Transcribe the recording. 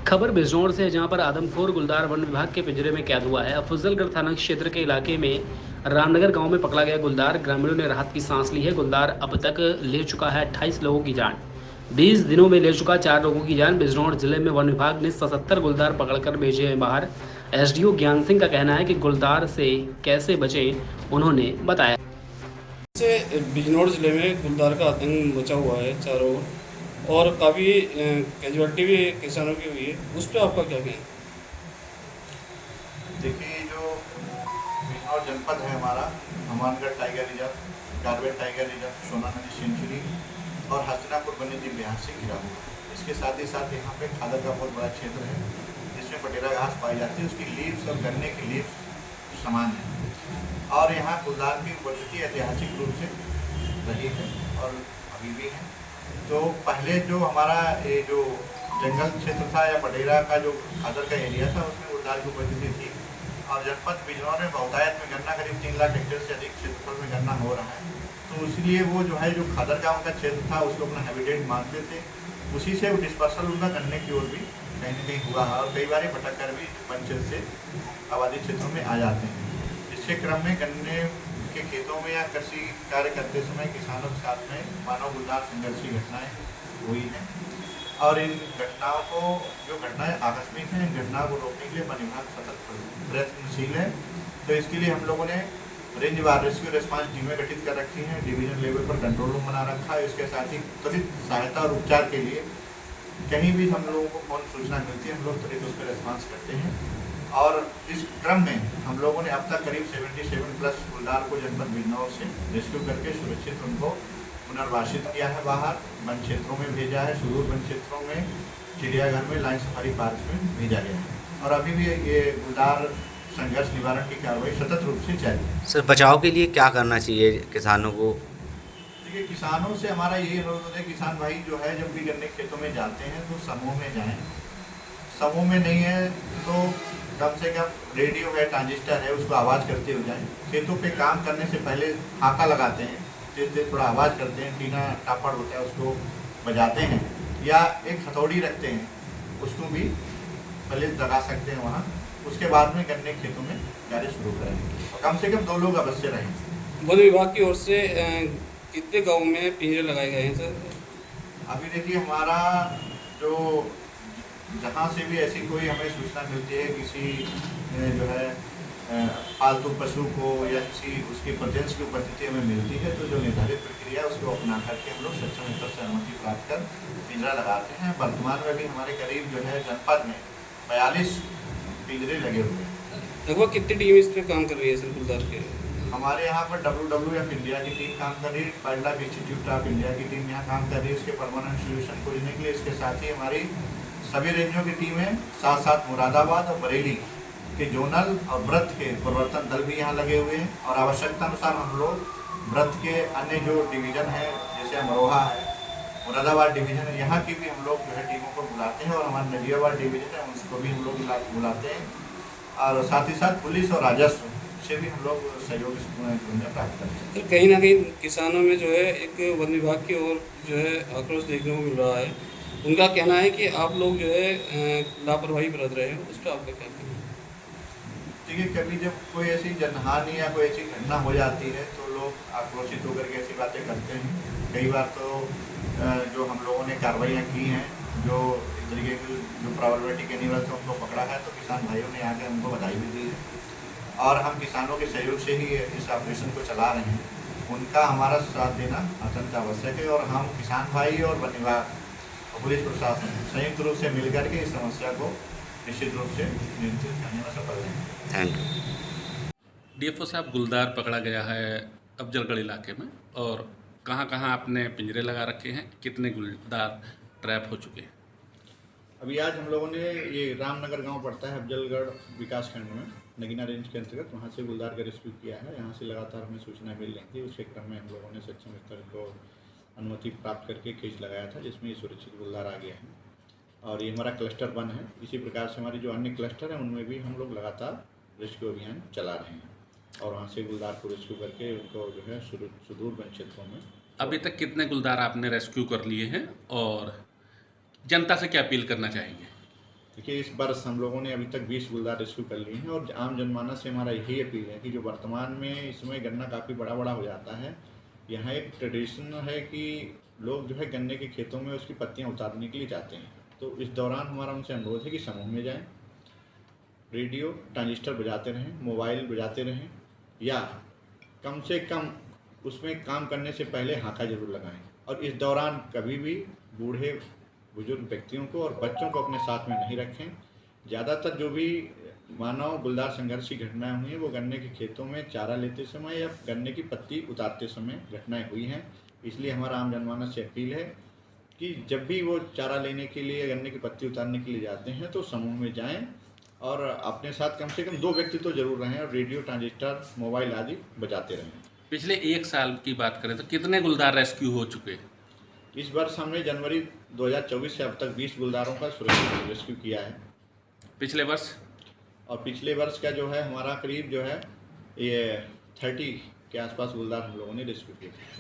खबर बिजनौर से है, जहां पर आदमखोर गुलदार वन विभाग के पिंजरे में कैद हुआ है। अफजलगढ़ थाना क्षेत्र के इलाके में रामनगर गांव में पकड़ा गया गुलदार। ग्रामीणों ने राहत की सांस ली है। गुलदार अब तक ले चुका है 28 लोगों की जान। 20 दिनों में ले चुका 4 लोगों की जान। बिजनौर जिले में वन विभाग ने 77 गुलदार पकड़कर भेजे हैं बाहर। एसडीओ ज्ञान सिंह का कहना है कि गुलदार से कैसे बचें उन्होंने बताया। से बिजनौर जिले में गुलदार का आतंक मचा हुआ है चारों ओर, और काफ़ी कैजुअलिटी भी किसानों की हुई है। उस पर आपका क्या कहना देखिए, जो बिजनौर जनपद है हमारा, Hanumangarh tiger reserve, Corbett tiger reserve, Sona नदी सेंचुरी और हस्तिनापुर वन्यजीव विहार से घिरा हुआ है। इसके साथ ही साथ यहाँ पे खादर का बहुत बड़ा क्षेत्र है जिसमें पटेरा घास पाई जाती है। उसकी लीव्स और गन्ने की लीव्स समान है और यहाँ गुलदार की उपस्थिति ऐतिहासिक रूप से रही है और अभी भी है। तो पहले जो हमारा ये जो जंगल क्षेत्र था या पटेरा का जो खादर का एरिया था, उसमें गुलदार की उपस्थिति थी। और जनपद बिजनौर में बहुतायत में गन्ना करीब 3 लाख हेक्टेयर से अधिक क्षेत्रफल में गन्ना हो रहा है। तो इसलिए वो जो है, जो खादर गाँव का क्षेत्र था, उसको अपना हैबिटेट मानते थे। उसी से वो डिस्पर्सल उनका गन्ने की ओर भी कहीं न कहीं हुआ है और कई बार भटक कर भी वन क्षेत्र से आबादी क्षेत्रों में आ जाते हैं। इसके क्रम में गन्ने के खेतों में या कृषि कार्य करते समय किसानों के साथ में मानव गुलदार संघर्ष की घटनाएँ हुई हैं और इन घटनाओं को, जो घटनाएं आकस्मिक हैं, इन घटनाओं को रोकने के लिए वन विभाग सतत प्रयत्नशील है। तो इसके लिए हम लोगों ने रेंज वार रेस्क्यू रिस्पांस टीमें गठित कर रखी हैं, डिवीजन लेवल पर कंट्रोल रूम बना रखा है। इसके साथ ही त्वरित सहायता और उपचार के लिए कहीं भी हम लोगों को कौन सूचना मिलती है, हम लोग त्वरित उस पर रिस्पांस करते हैं। और इस क्रम में हम लोगों ने अब तक करीब 77+ गुलदार को जनपद बिजनौर से रेस्क्यू करके सुरक्षित उनको पुनर्वासित किया है, बाहर वन क्षेत्रों में भेजा है, सुदूर वन क्षेत्रों में, चिड़ियाघर में, लाइन सफारी पार्क में भेजा गया है और अभी भी ये गुलदार संघर्ष निवारण की कार्रवाई सतत रूप से जारी है। सर, बचाव के लिए क्या करना चाहिए किसानों को? देखिए, किसानों से हमारा यही अनुरोध है, किसान भाई जो है जब भी गन्ने खेतों में जाते हैं तो समूह में जाएं। समूह में नहीं है तो कम से कम रेडियो है, ट्रांजिस्टर है, उसको आवाज़ करते हुए जाएँ। खेतों पे काम करने से पहले हाका लगाते हैं, तेज तेज थोड़ा आवाज़ करते हैं, टीना टापड़ होता है उसको बजाते हैं, या एक हथौड़ी रखते हैं, उसको भी पहले लगा सकते हैं वहाँ। उसके बाद में गन्ने खेतों में कार्य शुरू करें और कम से कम 2 लोग अवश्य रहें। वन विभाग की ओर से कितने गाँव में पिंजरे लगाए गए हैं सर? अभी देखिए, हमारा जो जहाँ से भी ऐसी कोई हमें सूचना मिलती है किसी जो है पालतू पशु को या किसी उसके प्रेजेंस की उपस्थिति हमें मिलती है, तो जो निर्धारित प्रक्रिया है उसको अपना करके हम लोग सक्षम स्तर से अनुमति प्राप्त कर पिंजरा लगाते हैं। वर्तमान में भी हमारे करीब जो है जनपद में 42 पिंजरे लगे हुए हैं। लगभग कितनी टीम इस पर काम कर रही है सर गुलदार के? हमारे यहाँ पर WWF इंडिया की टीम काम कर रही है, wild life institute of India की टीम यहाँ काम कर रही है उसके परमानेंट सोल्यूशन खोजने के लिए। इसके साथ ही हमारी सभी रेंजों की टीमें, साथ साथ मुरादाबाद और बरेली के जोनल और व्रत के प्रवर्तन दल भी यहाँ लगे हुए हैं और आवश्यकता अनुसार हम लोग व्रत के अन्य जो डिवीज़न है, जैसे अमरोहा है, मुरादाबाद डिवीज़न है, यहाँ की भी हम लोग जो है टीमों को बुलाते हैं और हमारा नदियाबाद डिवीज़न है उसको भी हम लोग बुलाते हैं और साथ ही साथ पुलिस और राजस्व से भी हम लोग सहयोग प्राप्त करते हैं। सर, कहीं ना कहीं किसानों में जो है एक वन विभाग की ओर जो है आक्रोश देखने को मिल रहा है। उनका कहना है कि आप लोग जो है लापरवाही बरत रहे हो, उस पर आपका क्या कहना है? देखिए, कभी जब कोई ऐसी जनहानि या कोई ऐसी घटना हो जाती है तो लोग आक्रोशित होकर के ऐसी बातें करते हैं। कई बार तो जो हम लोगों ने कार्रवाइयाँ की हैं, जो इस तरीके की जो प्रॉब्लमेटिक एनिमल थे उनको पकड़ा है, तो किसान भाइयों ने आके हमको बधाई भी दी है और हम किसानों के सहयोग से ही इस ऑपरेशन को चला रहे हैं। उनका हमारा साथ देना अत्यंत आवश्यक है और हम किसान भाई और वन विभाग और पुलिस प्रशासन संयुक्त रूप से मिलकर के इस समस्या को निश्चित रूप से नियंत्रित करने में सफल हैं। Thank you. डीएफओ साहब, गुलदार पकड़ा गया है अफजलगढ़ इलाके में, और कहाँ कहाँ आपने पिंजरे लगा रखे हैं? कितने गुलदार ट्रैप हो चुके हैं? अभी आज हम लोगों ने ये रामनगर गांव पड़ता है अफजलगढ़ विकास खंड में, नगीना रेंज के अंतर्गत, वहाँ से गुलदार का रेस्क्यू किया है। यहाँ से लगातार हमें सूचना मिल रही थी, उसके क्रम में हम लोगों ने सक्षम स्तर को अनुमति प्राप्त करके केस लगाया था जिसमें ये सुरक्षित गुलदार आ गया है और ये हमारा क्लस्टर 1 है। इसी प्रकार से हमारी जो अन्य क्लस्टर हैं उनमें भी हम लोग लगातार रेस्क्यू अभियान चला रहे हैं और वहाँ से गुलदार को रेस्क्यू करके उनको जो है सुदूर वन क्षेत्रों में। अभी तक कितने गुलदार आपने रेस्क्यू कर लिए हैं और जनता से क्या अपील करना चाहेंगे? देखिए, इस वर्ष हम लोगों ने अभी तक 20 गुलदार रेस्क्यू कर लिए हैं और आम जनमानस से हमारा यही अपील है कि जो वर्तमान में इसमें गन्ना काफ़ी बड़ा बड़ा हो जाता है, यहाँ एक ट्रेडिशन है कि लोग जो है गन्ने के खेतों में उसकी पत्तियाँ उतारने के लिए जाते हैं। तो इस दौरान हमारा उनसे अनुरोध है कि समूह में जाएं, रेडियो ट्रांजिस्टर बजाते रहें, मोबाइल बजाते रहें, या कम से कम उसमें काम करने से पहले हांका जरूर लगाएं। और इस दौरान कभी भी बूढ़े बुजुर्ग व्यक्तियों को और बच्चों को अपने साथ में नहीं रखें। ज़्यादातर जो भी मानव गुलदार संघर्ष की घटनाएं हुई हैं वो गन्ने के खेतों में चारा लेते समय या गन्ने की पत्ती उतारते समय घटनाएं हुई हैं। इसलिए हमारा आम जनमानस से अपील है कि जब भी वो चारा लेने के लिए गन्ने की पत्ती उतारने के लिए जाते हैं तो समूह में जाएं और अपने साथ कम से कम 2 व्यक्ति तो जरूर रहें और रेडियो ट्रांजिस्टर मोबाइल आदि बजाते रहें। पिछले 1 साल की बात करें तो कितने गुलदार रेस्क्यू हो चुके? इस वर्ष हमने जनवरी 2024 से अब तक 20 गुलदारों का सुरक्षित रेस्क्यू किया है। पिछले वर्ष? और पिछले वर्ष का जो है हमारा करीब जो है ये 30 के आसपास गुलदार हम लोगों ने रेस्क्यू किए थे।